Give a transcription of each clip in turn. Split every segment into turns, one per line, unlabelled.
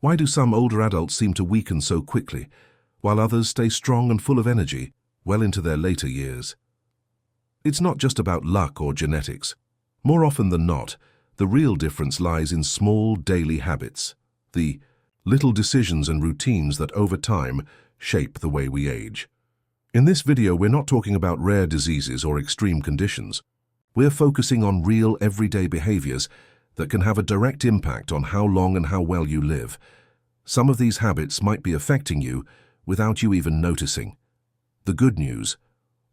Why do some older adults seem to weaken so quickly, while others stay strong and full of energy well into their later years? It's not just about luck or genetics. More often than not, the real difference lies in small daily habits, the little decisions and routines that over time shape the way we age. In this video, we're not talking about rare diseases or extreme conditions. We're focusing on real everyday behaviors that can have a direct impact on how long and how well you live. Some of these habits might be affecting you without you even noticing. The good news: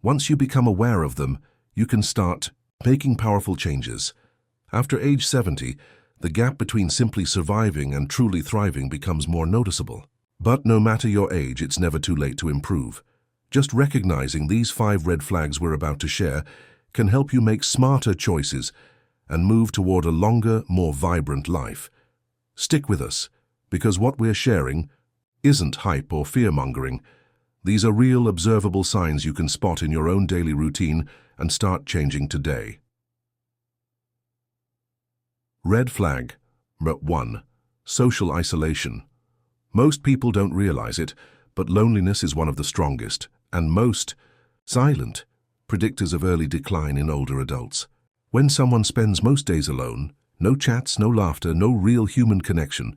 once you become aware of them, you can start making powerful changes. After age 70, the gap between simply surviving and truly thriving becomes more noticeable. But no matter your age, it's never too late to improve. Just recognizing these 5 red flags we're about to share can help you make smarter choices and move toward a longer, more vibrant life. Stick with us, because what we're sharing isn't hype or fear-mongering. These are real, observable signs you can spot in your own daily routine and start changing today. Red flag. 1. Social isolation. Most people don't realize it, but loneliness is one of the strongest and most silent predictors of early decline in older adults. When someone spends most days alone, no chats, no laughter, no real human connection,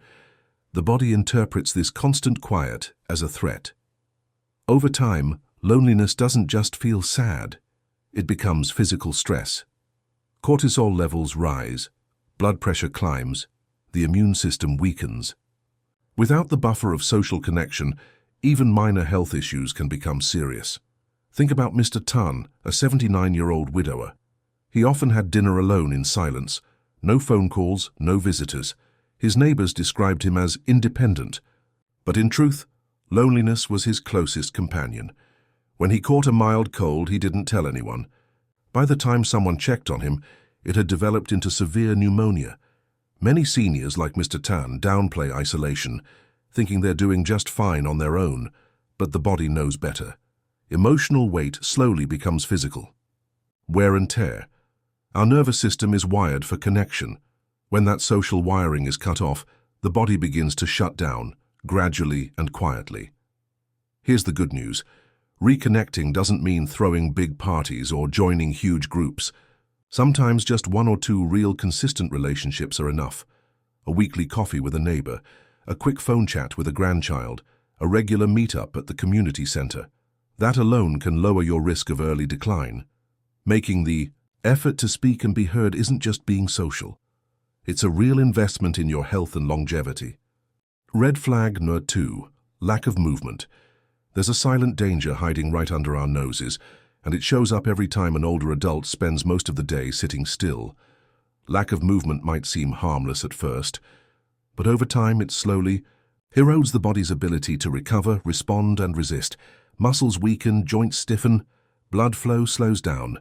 the body interprets this constant quiet as a threat. Over time, loneliness doesn't just feel sad. It becomes physical stress. Cortisol levels rise, blood pressure climbs, the immune system weakens. Without the buffer of social connection, even minor health issues can become serious. Think about Mr. Tan, a 79-year-old widower. He often had dinner alone in silence. No phone calls, no visitors. His neighbors described him as independent. But in truth, loneliness was his closest companion. When he caught a mild cold, he didn't tell anyone. By the time someone checked on him, it had developed into severe pneumonia. Many seniors, like Mr. Tan, downplay isolation, thinking they're doing just fine on their own, but the body knows better. Emotional weight slowly becomes physical. Wear and tear. Our nervous system is wired for connection. When that social wiring is cut off, the body begins to shut down, gradually and quietly. Here's the good news. Reconnecting doesn't mean throwing big parties or joining huge groups. Sometimes just 1 or 2 real consistent relationships are enough. A weekly coffee with a neighbor, a quick phone chat with a grandchild, a regular meetup at the community center. That alone can lower your risk of early decline. Making the effort to speak and be heard isn't just being social. It's a real investment in your health and longevity. Red flag number 2. Lack of movement. There's a silent danger hiding right under our noses, and it shows up every time an older adult spends most of the day sitting still. Lack of movement might seem harmless at first, but over time it slowly erodes the body's ability to recover, respond, and resist. Muscles weaken, joints stiffen, blood flow slows down.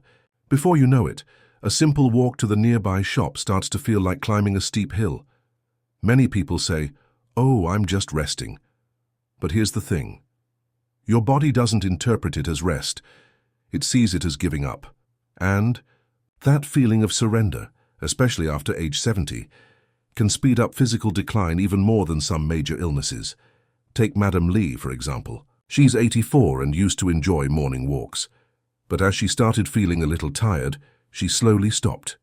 Before you know it, a simple walk to the nearby shop starts to feel like climbing a steep hill. Many people say, "Oh, I'm just resting." But here's the thing. Your body doesn't interpret it as rest. It sees it as giving up. And that feeling of surrender, especially after age 70, can speed up physical decline even more than some major illnesses. Take Madam Lee, for example. She's 84 and used to enjoy morning walks. But as she started feeling a little tired, she slowly stopped.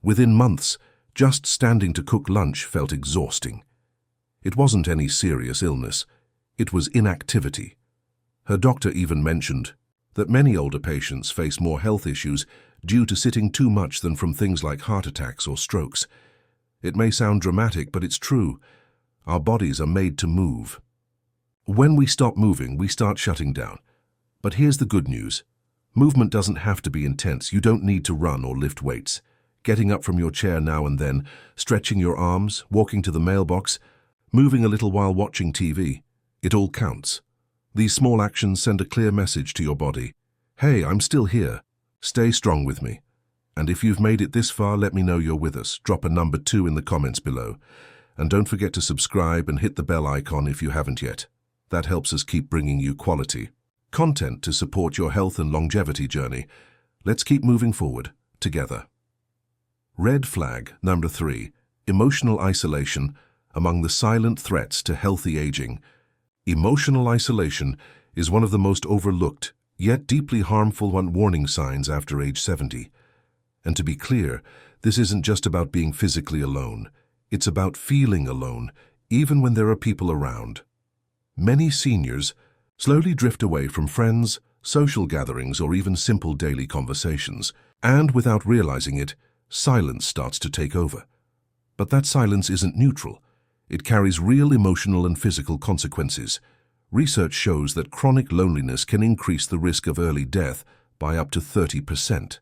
Within months, just standing to cook lunch felt exhausting. It wasn't any serious illness. It was inactivity. Her doctor even mentioned that many older patients face more health issues due to sitting too much than from things like heart attacks or strokes. It may sound dramatic, but it's true. Our bodies are made to move. When we stop moving, we start shutting down. But here's the good news. Movement doesn't have to be intense. You don't need to run or lift weights. Getting up from your chair now and then, stretching your arms, walking to the mailbox, moving a little while watching TV, it all counts. These small actions send a clear message to your body. Hey, I'm still here. Stay strong with me. And if you've made it this far, let me know you're with us. Drop a number 2 in the comments below. And don't forget to subscribe and hit the bell icon if you haven't yet. That helps us keep bringing you quality content to support your health and longevity journey. Let's keep moving forward together. Red flag number 3, emotional isolation among the silent threats to healthy aging. Emotional isolation is one of the most overlooked, yet deeply harmful warning signs after age 70. And to be clear, this isn't just about being physically alone. It's about feeling alone, even when there are people around. Many seniors slowly drift away from friends, social gatherings, or even simple daily conversations. And without realizing it, silence starts to take over. But that silence isn't neutral. It carries real emotional and physical consequences. Research shows that chronic loneliness can increase the risk of early death by up to 30%.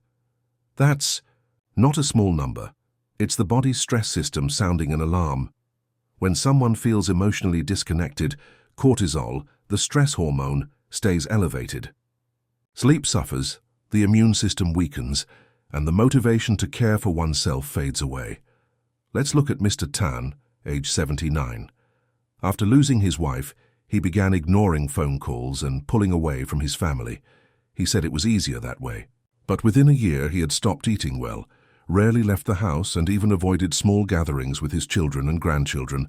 That's not a small number. It's the body's stress system sounding an alarm. When someone feels emotionally disconnected, cortisol, the stress hormone, stays elevated. Sleep suffers, the immune system weakens, and the motivation to care for oneself fades away. Let's look at Mr. Tan, age 79. After losing his wife, he began ignoring phone calls and pulling away from his family. He said it was easier that way. But within a year, he had stopped eating well, rarely left the house, and even avoided small gatherings with his children and grandchildren.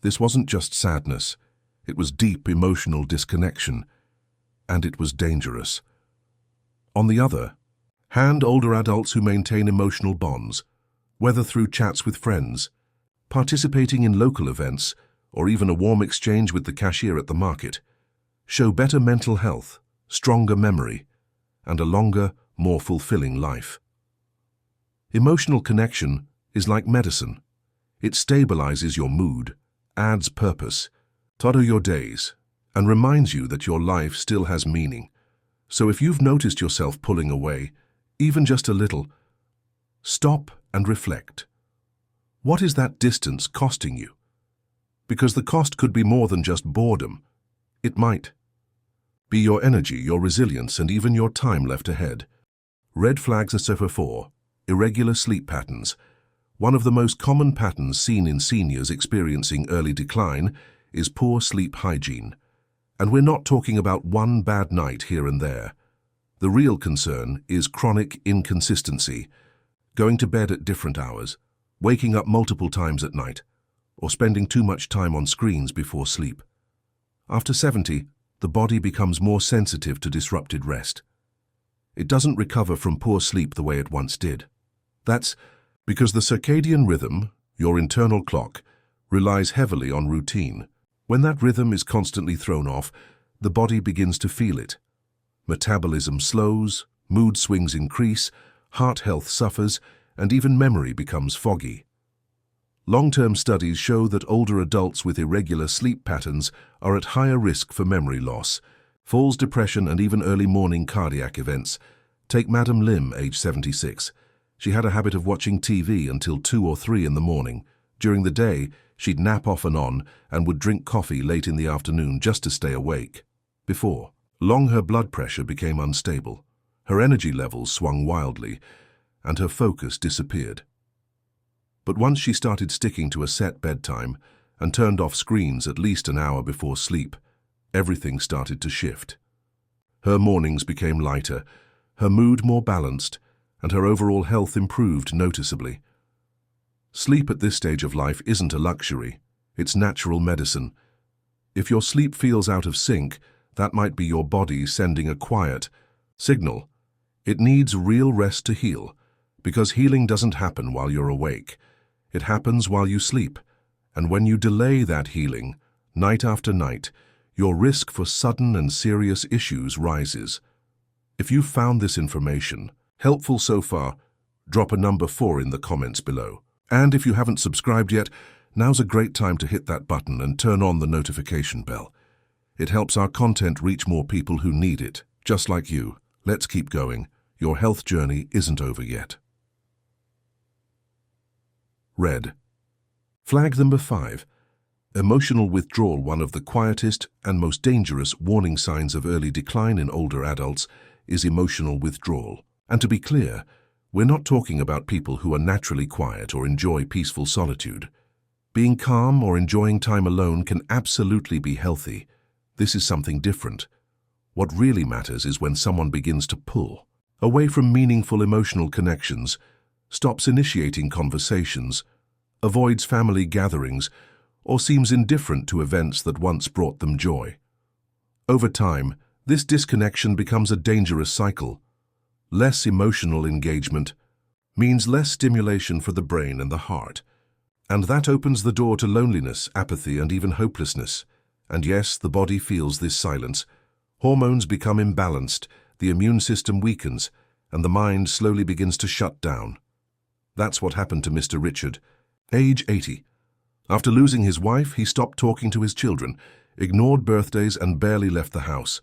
This wasn't just sadness. It was deep emotional disconnection, and it was dangerous. On the other hand, older adults who maintain emotional bonds, whether through chats with friends, participating in local events, or even a warm exchange with the cashier at the market, show better mental health, stronger memory, and a longer, more fulfilling life. Emotional connection is like medicine. It stabilizes your mood, adds purpose to your days, and reminds you that your life still has meaning. So if you've noticed yourself pulling away, even just a little, stop and reflect. What is that distance costing you? Because the cost could be more than just boredom. It might be your energy, your resilience, and even your time left ahead. Red flags are 4. Irregular sleep patterns. One of the most common patterns seen in seniors experiencing early decline is poor sleep hygiene. And we're not talking about one bad night here and there. The real concern is chronic inconsistency, going to bed at different hours, waking up multiple times at night, or spending too much time on screens before sleep. After 70, the body becomes more sensitive to disrupted rest. It doesn't recover from poor sleep the way it once did. That's because the circadian rhythm, your internal clock, relies heavily on routine. When that rhythm is constantly thrown off, the body begins to feel it. Metabolism slows, mood swings increase, heart health suffers, and even memory becomes foggy. Long-term studies show that older adults with irregular sleep patterns are at higher risk for memory loss, falls, depression, and even early morning cardiac events. Take Madam Lim, age 76. She had a habit of watching TV until 2 or 3 in the morning. During the day, she'd nap off and on and would drink coffee late in the afternoon just to stay awake. Before long, her blood pressure became unstable, her energy levels swung wildly, and her focus disappeared. But once she started sticking to a set bedtime and turned off screens at least an hour before sleep, everything started to shift. Her mornings became lighter, her mood more balanced, and her overall health improved noticeably. Sleep at this stage of life isn't a luxury, it's natural medicine. If your sleep feels out of sync, that might be your body sending a quiet signal. It needs real rest to heal, because healing doesn't happen while you're awake. It happens while you sleep, and when you delay that healing, night after night, your risk for sudden and serious issues rises. If you've found this information helpful so far, drop a number 4 in the comments below. And if you haven't subscribed yet, now's a great time to hit that button and turn on the notification bell. It helps our content reach more people who need it, just like you. Let's keep going. Your health journey isn't over yet. Red flag number 5. Emotional withdrawal. One of the quietest and most dangerous warning signs of early decline in older adults is emotional withdrawal. And to be clear, we're not talking about people who are naturally quiet or enjoy peaceful solitude. Being calm or enjoying time alone can absolutely be healthy. This is something different. What really matters is when someone begins to pull away from meaningful emotional connections, stops initiating conversations, avoids family gatherings, or seems indifferent to events that once brought them joy. Over time, this disconnection becomes a dangerous cycle. Less emotional engagement means less stimulation for the brain and the heart, and that opens the door to loneliness, apathy, and even hopelessness. And yes, the body feels this silence. Hormones become imbalanced, the immune system weakens, and the mind slowly begins to shut down. That's what happened to Mr. Richard, age 80. After losing his wife, he stopped talking to his children, ignored birthdays, and barely left the house.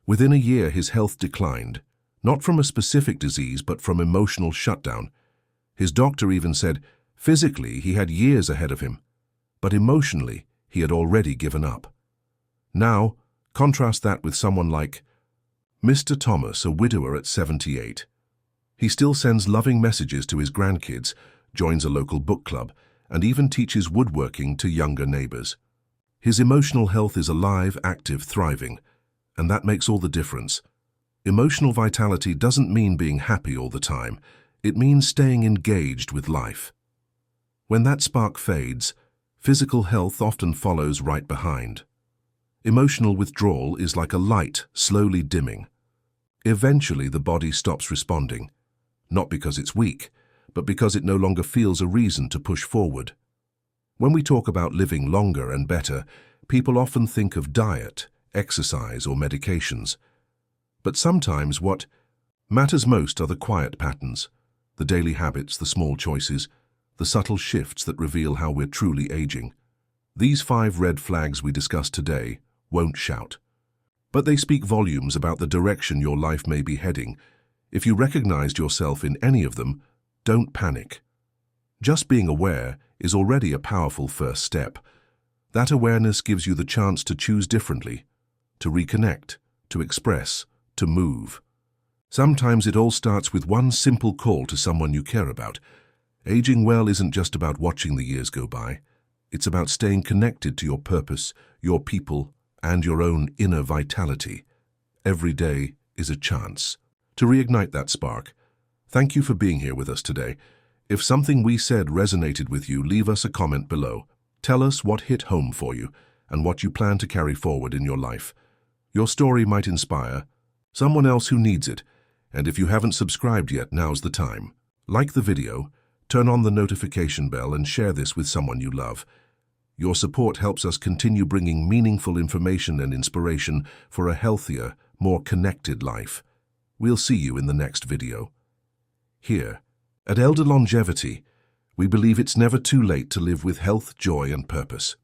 Within a year, his health declined, not from a specific disease, but from emotional shutdown. His doctor even said, physically, he had years ahead of him, but emotionally, he had already given up. Now, contrast that with someone like Mr. Thomas, a widower at 78. He still sends loving messages to his grandkids, joins a local book club, and even teaches woodworking to younger neighbors. His emotional health is alive, active, thriving, and that makes all the difference. Emotional vitality doesn't mean being happy all the time. It means staying engaged with life. When that spark fades, physical health often follows right behind. Emotional withdrawal is like a light slowly dimming. Eventually, the body stops responding, not because it's weak, but because it no longer feels a reason to push forward. When we talk about living longer and better, people often think of diet, exercise, or medications. But sometimes what matters most are the quiet patterns, the daily habits, the small choices, the subtle shifts that reveal how we're truly aging. These 5 red flags we discussed today won't shout, but they speak volumes about the direction your life may be heading. If you recognized yourself in any of them, don't panic. Just being aware is already a powerful first step. That awareness gives you the chance to choose differently, to reconnect, to express, to move. Sometimes it all starts with one simple call to someone you care about. Aging well isn't just about watching the years go by. It's about staying connected to your purpose, your people, and your own inner vitality. Every day is a chance to reignite that spark. Thank you for being here with us today. If something we said resonated with you, leave us a comment below. Tell us what hit home for you and what you plan to carry forward in your life. Your story might inspire someone else who needs it, and if you haven't subscribed yet, now's the time. Like the video, turn on the notification bell, and share this with someone you love. Your support helps us continue bringing meaningful information and inspiration for a healthier, more connected life. We'll see you in the next video. Here, at Elder Longevity, we believe it's never too late to live with health, joy, and purpose.